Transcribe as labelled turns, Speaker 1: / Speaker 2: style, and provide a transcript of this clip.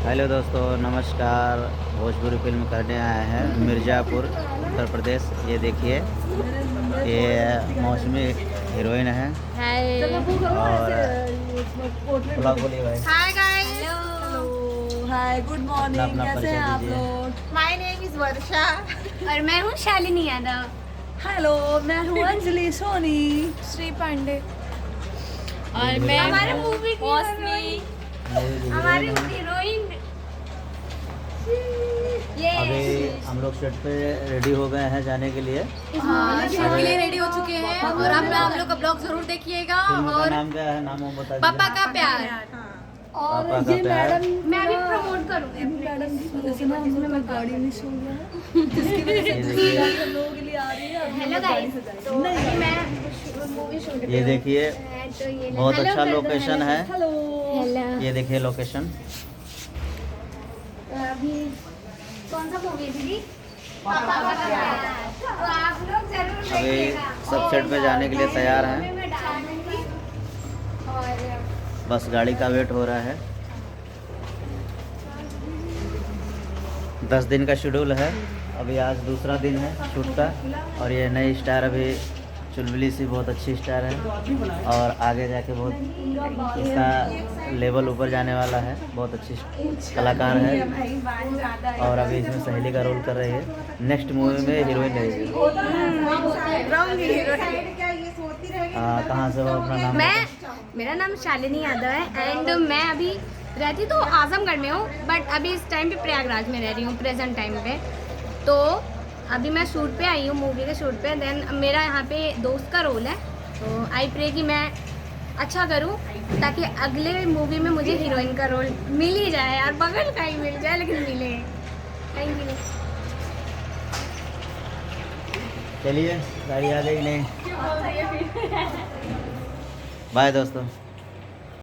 Speaker 1: Hello दोस्तों, नमस्कार। Bhojpuri film करने आए हैं मिर्ज़ापुर, उत्तर प्रदेश। ये देखिए, ये मौसमी हीरोइन है।
Speaker 2: हाय
Speaker 1: और ब्लॉग बोलिए भाई।
Speaker 2: Hi guys,
Speaker 3: hello hi good morning.
Speaker 1: अपना
Speaker 3: कैसे
Speaker 1: परिचय
Speaker 3: हैं आप
Speaker 1: दीजिए।
Speaker 3: लोग?
Speaker 2: माय नेम इज वर्षा और मैं हूँ शालिनी यादव।
Speaker 3: हेलो, मैं हूँ अंजलि सोनी। श्री पांडे।
Speaker 2: और मैं हमारे मूवी की
Speaker 3: मौसमी।
Speaker 2: हमारी हीरोइन
Speaker 1: अभी हम लोग सेट पे रेडी हो गए हैं जाने के लिए।
Speaker 2: हाँ, शूट के लिए रेडी हो चुके हैं और आप हम लोग का ब्लॉग जरूर देखिएगा।
Speaker 1: फिल्म का
Speaker 2: और
Speaker 1: नाम क्या है? नाम हम बता
Speaker 2: पापा
Speaker 1: दीजिए।
Speaker 2: का प्यार।
Speaker 3: और
Speaker 1: पापा का
Speaker 3: ये
Speaker 1: प्यार।
Speaker 3: मैडम
Speaker 2: मैं भी प्रमोट करूँगी।
Speaker 3: मैडम की वजह से ना हम लोग का गाड़ी मिस हो गया है, जिसकी वजह से
Speaker 1: ये
Speaker 3: दूसरी
Speaker 1: देखिए।
Speaker 3: गाड़ी हम लोगों के लिए आ रही है।
Speaker 2: हेलो गाइस, तो अभी मैं मूवी शूट
Speaker 1: ये देखिए,
Speaker 2: तो ये
Speaker 1: बहुत अच्छा लोकेशन है।
Speaker 3: हेलो।
Speaker 2: हेलो।
Speaker 1: ये देखिए लोकेशन।
Speaker 2: तो अभी कौन सा मूवी है दीदी? पापा का प्यार। तो आप लोग जरूर
Speaker 1: अभी
Speaker 2: देखिएगा।
Speaker 1: सब सेट पे जाने के लिए तैयार हैं।
Speaker 2: मैं डालूंगी और
Speaker 1: बस गाड़ी का वेट हो रहा है। 10 दिन का शेड्यूल है। अभी आज दूसरा दिन है शूट का। और ये नई स्टार अभी चुलबुली सी बहुत अच्छी स्टार है और आगे जाके बहुत इसका लेवल ऊपर जाने वाला है। बहुत अच्छी कलाकार है और अभी इसमें सहेली का रोल कर रही है। नेक्स्ट मूवी में हीरोइन रहेगी। कहाँ से हो? अपना नाम
Speaker 2: मेरा नाम शालिनी यादव है एंड मैं अभी रहती तो आजमगढ़ में हूँ, बट अभी इस टाइम पे प्रयागराज में रह रही हूँ प्रेजेंट टाइम पे। तो अभी मैं शूट पे आई हूँ, मूवी के शूट पे। देन मेरा यहाँ पे दोस्त का रोल है, तो आई प्रे कि मैं अच्छा करूँ ताकि अगले मूवी में मुझे हीरोइन का रोल मिल ही जाए यार, बगल का ही मिल जाए लेकिन मिले। Thank you.
Speaker 1: चलिए, गाड़ी आ गई नहीं। बाय दोस्तों।